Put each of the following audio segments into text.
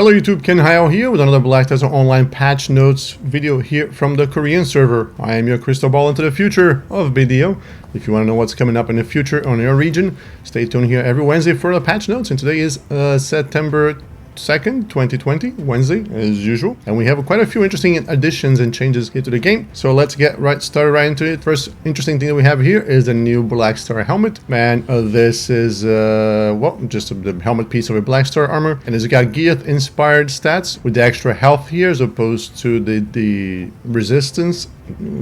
Hello YouTube, Ken Hayao here with another Blackstar Online patch notes video here from the Korean server. I am your crystal ball into the future of video. If you want to know what's coming up in the future on your region, stay tuned here every Wednesday for the patch notes. And today is September 2nd, 2020, Wednesday, as usual. And we have quite a few interesting additions and changes here to the game. So let's get started right into it. First interesting thing that we have here is the new Blackstar Helmet. Man, this is, well, just the helmet piece of a Blackstar armor. And it's got Geath-inspired stats with the extra health here as opposed to the resistance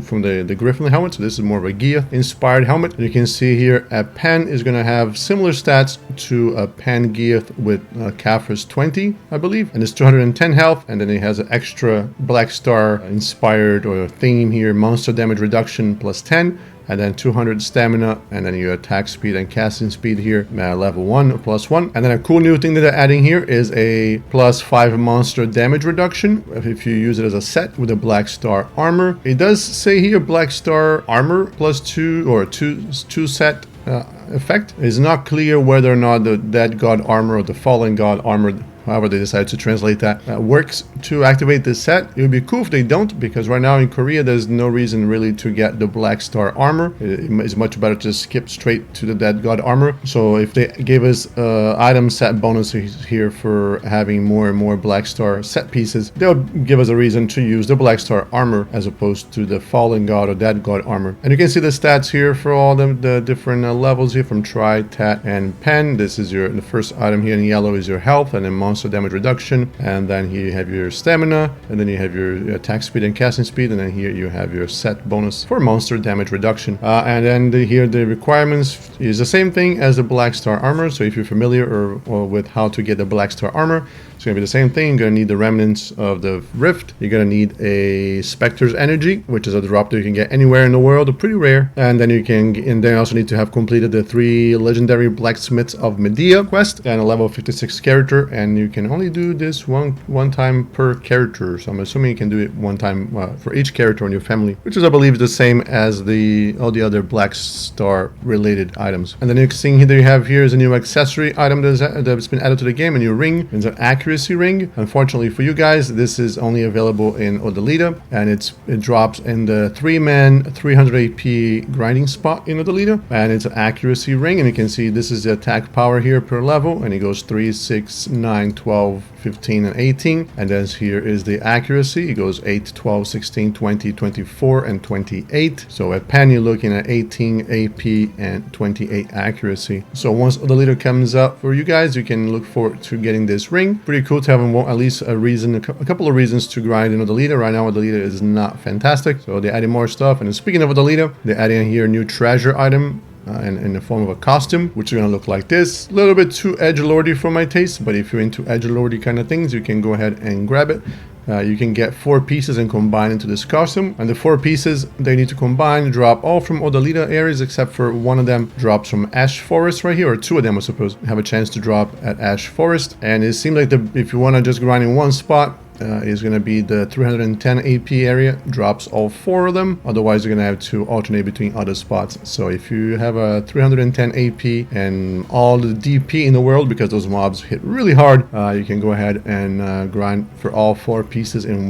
from the Griffin helmet. So this is more of a Geath-inspired helmet. And you can see here a Pen is going to have similar stats to a Pen Geath with Kafir's 20, I believe. And it's 210 health. And then it has an extra Blackstar inspired or theme here, monster damage reduction plus 10. And then 200 stamina, and then your attack speed and casting speed here, level 1 plus 1. And then a cool new thing that they're adding here is a plus 5 monster damage reduction if you use it as a set with a Blackstar armor. It does say here Blackstar armor plus 2 or 2 set effect. It's not clear whether or not the Dead God armor or the Fallen God armor, however they decide to translate that, works to activate this set. It would be cool if they don't, because right now in Korea there's no reason really to get the Blackstar armor. It's much better to skip straight to the Dead God armor. So if they gave us item set bonuses here for having more and more Blackstar set pieces, they'll give us a reason to use the Blackstar armor as opposed to the Fallen God or Dead God armor. And you can see the stats here for all the different levels here from Tri, Tat, and Pen. This is the first item here in yellow is your health, and then monster damage reduction, and then here you have your stamina, and then you have your attack speed and casting speed, and then here you have your set bonus for monster damage reduction. And then here the requirements is the same thing as the Blackstar armor. So if you're familiar or with how to get the Blackstar armor, it's going to be the same thing. You're going to need the remnants of the rift. You're going to need a Spectre's energy, which is a drop that you can get anywhere in the world, pretty rare. And then you also need to have completed the 3 legendary blacksmiths of Medea quest and a level 56 character. And you can only do this one time per character. So I'm assuming you can do it one time for each character in your family, which is, I believe, the same as all the other Blackstar related items. And the next thing that you have here is a new accessory item that's been added to the game, a new ring. It's an accuracy ring. Unfortunately for you guys, this is only available in Odalita, and it drops in the 3-man 300 AP grinding spot in Odalita, and it's an accuracy ring. And you can see this is the attack power here per level, and it goes 3, 6, 9, 12, 15, and 18. And then here is the accuracy. It goes 8, 12, 16, 20, 24, and 28. So at Pen, you're looking at 18 AP and 28 accuracy. So once Odalita comes up for you guys, you can look forward to getting this ring. Pretty cool to have at least a couple of reasons to grind in Odalita. Right now, Odalita is not fantastic, so they're adding more stuff. And speaking of Odalita, they're adding here a new treasure item in the form of a costume, which is going to look like this. A little bit too edgelordy for my taste, but if you're into edgelordy kind of things, you can go ahead and grab it. You can get 4 pieces and combine into this costume, and the 4 pieces they need to combine drop all from Odalita areas, except for one of them drops from Ash Forest right here, or 2 of them I suppose have a chance to drop at Ash Forest. And it seems like if you want to just grind in one spot, is going to be the 310 AP area, drops all 4 of them. Otherwise, you're going to have to alternate between other spots. So if you have a 310 AP and all the DP in the world, because those mobs hit really hard, you can go ahead and grind for all 4 pieces in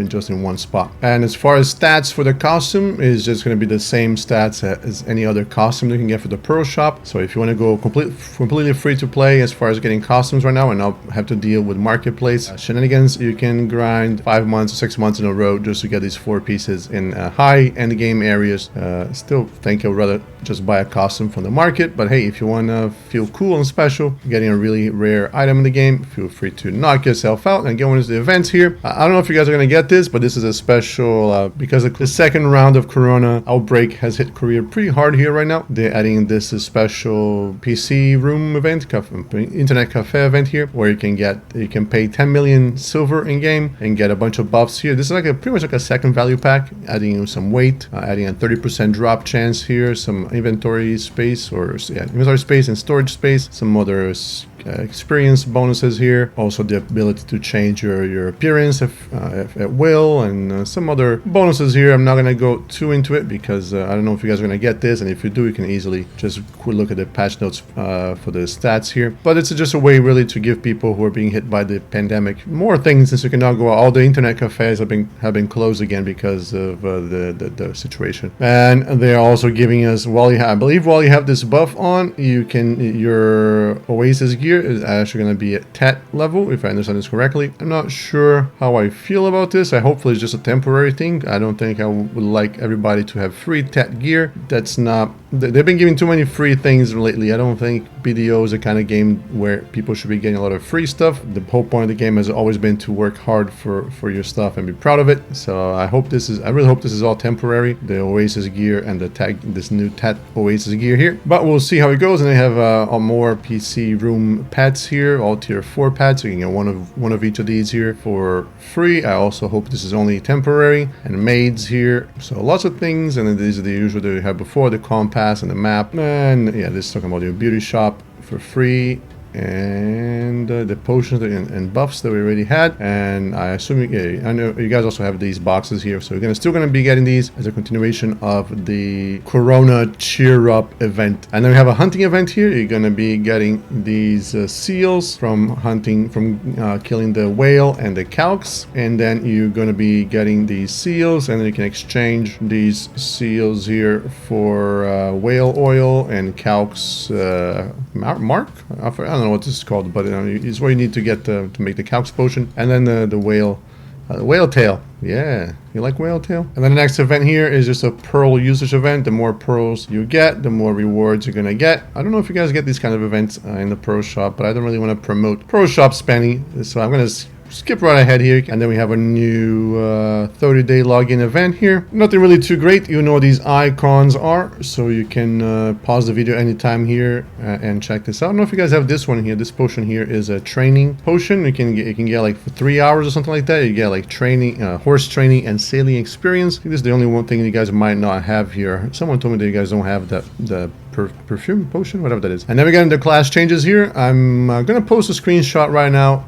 just one spot. And as far as stats for the costume, is just going to be the same stats as any other costume you can get for the Pearl Shop. So if you want to go completely free to play as far as getting costumes right now and not have to deal with marketplace shenanigans, you can grind 5 months or 6 months in a row just to get these 4 pieces in high end game areas. Still think I would rather just buy a costume from the market, but hey, if you want to feel cool and special getting a really rare item in the game, feel free to knock yourself out and get one of the events here. I don't know if you guys are going to get this, but this is a special because the second round of Corona outbreak has hit Korea pretty hard here right now. They're adding this special PC room event, internet cafe event here, where you can pay 10 million silver in game and get a bunch of buffs here. This is pretty much like a second value pack, adding some weight, adding a 30% drop chance here, some inventory space inventory space and storage space, some other experience bonuses here. Also the ability to change your appearance if at will, and some other bonuses here. I'm not going to go too into it because I don't know if you guys are going to get this, and if you do, you can easily just look at the patch notes for the stats here. But it's just a way really to give people who are being hit by the pandemic more things, since you cannot go out. All the internet cafes have been closed again because of the situation. And they're also giving us, I believe while you have this buff on, your Oasis gear is actually going to be at TET level, if I understand this correctly. I'm not sure how I feel about this. Hopefully it's just a temporary thing. I don't think I would like everybody to have free TET gear. That's not... They've been giving too many free things lately. I don't think BDO is the kind of game where people should be getting a lot of free stuff. The whole point of the game has always been to work hard for your stuff and be proud of it. So I really hope this is all temporary, the Oasis gear and this new TET Oasis gear here. But we'll see how it goes. And they have more PC room pets here, all tier 4 pets. So you can get one of each of these here for free. I also hope this is only temporary. And maids here. So lots of things. And then these are the usual that we had before, the compass and the map. And yeah, this is talking about your beauty shop for free. And the potions and buffs that we already had. And I assume I know you guys also have these boxes here, so you're still gonna be getting these as a continuation of the Corona Cheer Up event. And then we have a hunting event here. You're gonna be getting these seals from killing the whale and the calcs, and then you're gonna be getting these seals, and then you can exchange these seals here for whale oil and calcs mark. I don't know what this is called, but it's what you need to get to make the calcs potion. And then the whale tail. Yeah, you like whale tail? And then the next event here is just a pearl usage event. The more pearls you get, the more rewards you're gonna get. I don't know if you guys get these kind of events in the pearl shop, but I don't really want to promote pearl shop spending, so I'm gonna skip right ahead here. And then we have a new 30-day login event here. Nothing really too great. You know what these icons are, so you can pause the video anytime here and check this out. I don't know if you guys have this one here. This potion here is a training potion. You can get like for 3 hours or something like that. You get like training, horse training and sailing experience. I think this is the only one thing you guys might not have here. Someone told me that you guys don't have the perfume potion, whatever that is. And then we got into class changes here. I'm gonna post a screenshot right now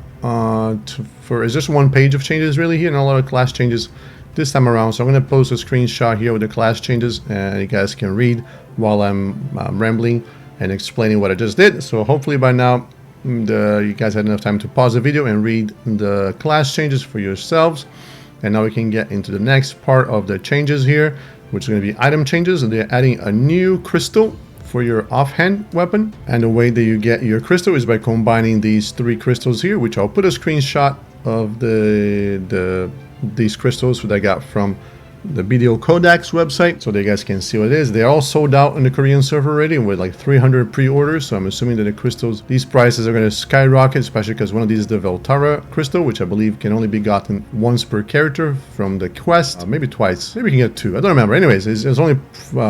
it's just one page of changes really here, and a lot of class changes this time around. So I'm going to post a screenshot here with the class changes, and you guys can read while I'm rambling and explaining what I just did. So hopefully by now you guys had enough time to pause the video and read the class changes for yourselves. And now we can get into the next part of the changes here, which is going to be item changes. And they're adding a new crystal for your offhand weapon, and the way that you get your crystal is by combining these 3 crystals here, which I'll put a screenshot of these crystals that I got from the BDO Codex website, so that you guys can see what it is. They're all sold out in the Korean server already with like 300 pre-orders, so I'm assuming that the crystals, these prices are going to skyrocket, especially because one of these is the Veltara crystal, which I believe can only be gotten once per character from the quest, maybe twice, maybe you can get 2, I don't remember. Anyways, it's only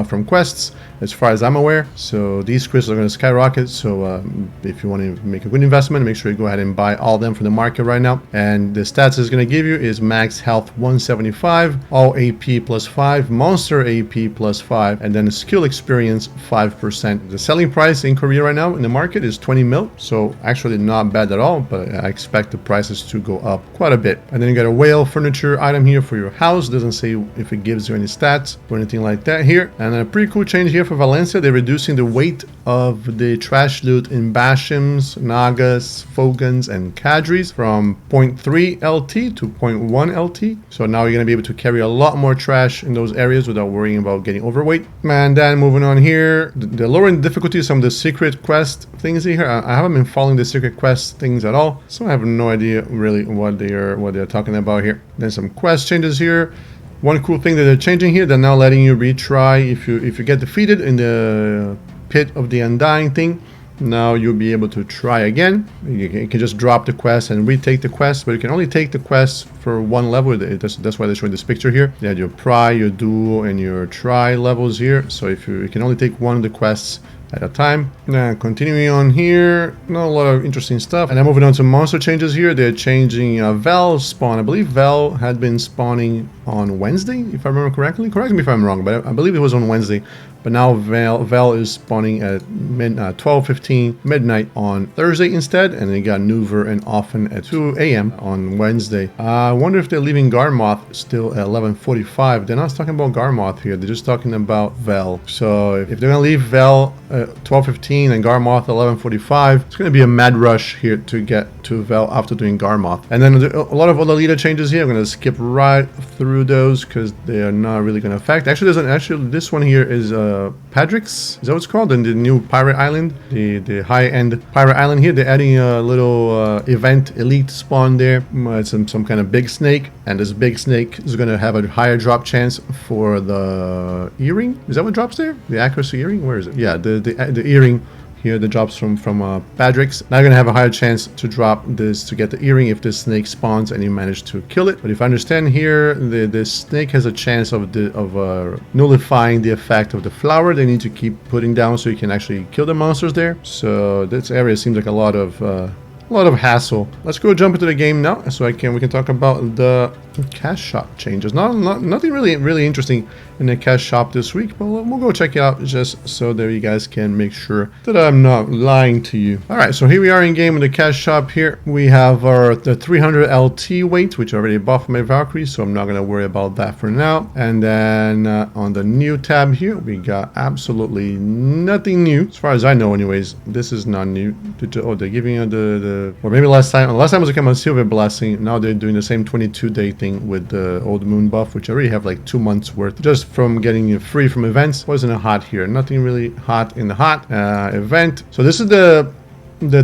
from quests as far as I'm aware, so these crystals are going to skyrocket. So if you want to make a good investment, make sure you go ahead and buy all of them from the market right now. And the stats it's going to give you is max health 175, all AP plus 5, monster AP plus 5, and then skill experience 5%. The selling price in Korea right now in the market is 20 mil, so actually not bad at all, but I expect the prices to go up quite a bit. And then you got a whale furniture item here for your house. Doesn't say if it gives you any stats or anything like that here. And then a pretty cool change here for Valencia. They're reducing the weight of the trash loot in Bashims, Nagas, Fogans, and Kadris from 0.3 LT to 0.1 LT. So now you're going to be able to carry a lot more trash in those areas without worrying about getting overweight. And then moving on here, the lowering difficulty of some of the secret quest things here. I haven't been following the secret quest things at all, so I have no idea really what they're talking about here. Then some quest changes here. One cool thing that they're changing here, they're now letting you retry if you get defeated in the pit of the undying thing. Now you'll be able to try again. You can just drop the quest and retake the quest, but you can only take the quest for one level. That's why they're showing this picture here. You have your pry, your duel, and your try levels here. So if you can only take one of the quests at a time. Now continuing on here, not a lot of interesting stuff. And then moving on to monster changes here, they're changing Vel spawn. I believe Vel had been spawning on Wednesday, if I remember correctly. Correct me if I'm wrong, but I believe it was on Wednesday. But now Vel is spawning at 12:15 midnight on Thursday instead, and they got Nuver and Offen at 2 a.m. on Wednesday. I wonder if they're leaving Garmoth still at 11:45. They're not talking about Garmoth here. They're just talking about Vel. So if they're gonna leave Vel at 12:15 and Garmoth 11:45, it's gonna be a mad rush here to get to Vel after doing Garmoth. And then a lot of other leader changes here. I'm gonna skip right through those because they are not really gonna affect. Actually, this one here is Padrix, is that what it's called? And the new Pirate Island, the high-end Pirate Island here, they're adding a little event elite spawn there. It's some kind of big snake, and this big snake is going to have a higher drop chance for the earring. Is that what drops there? The accuracy earring? Where is it? Yeah, the earring here that drops from Padrix. Now you're going to have a higher chance to drop this to get the earring if this snake spawns and you manage to kill it. But if I understand here, the snake has a chance of nullifying the effect of the flower they need to keep putting down so you can actually kill the monsters there. So this area seems like a lot of hassle. Let's go jump into the game now so we can talk about the cash shop changes. Nothing really interesting in the cash shop this week, but we'll go check it out just so that you guys can make sure that I'm not lying to you. All right, so here we are in game in the cash shop. Here we have the 300 LT weight, which already buffed my Valkyrie, so I'm not gonna worry about that for now. And then on the new tab here, we got absolutely nothing new as far as I know. Anyways, this is not new. Oh, they're giving you or maybe last time was a Silver Blessing. Now they're doing the same 22-day thing with the Old Moon buff, which I already have like 2 months worth just from getting you free from events. Wasn't a hot here, nothing really hot in the hot event. So this is the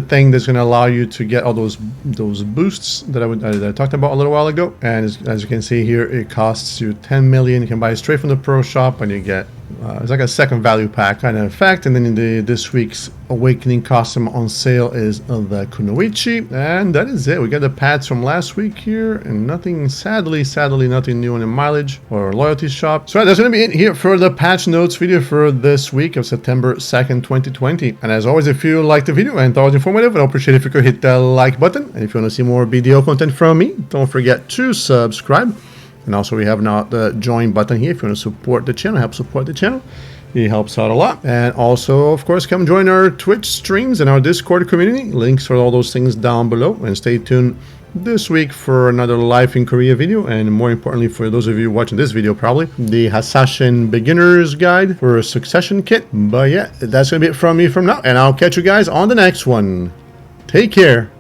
thing that's going to allow you to get all those boosts that I talked about a little while ago. And as you can see here, it costs you 10 million. You can buy it straight from the pro shop and you get it's like a second value pack kind of effect. And then this week's Awakening costume on sale is the Kunoichi, and that is it. We got the pads from last week here, and nothing, sadly nothing new on the mileage or loyalty shop. So that's going to be it here for the patch notes video for this week of September 2nd, 2020. And as always, if you liked the video and thought it was informative, I'd appreciate it if you could hit that like button. And if you want to see more BDO content from me, don't forget to subscribe. And also we have now the join button here if you want to support the channel, help support the channel. It helps out a lot. And also, of course, come join our Twitch streams and our Discord community. Links for all those things down below. And stay tuned this week for another Life in Korea video. And more importantly, for those of you watching this video, probably the Hassashin Beginner's Guide for a Succession Kit. But yeah, that's going to be it from me from now. And I'll catch you guys on the next one. Take care.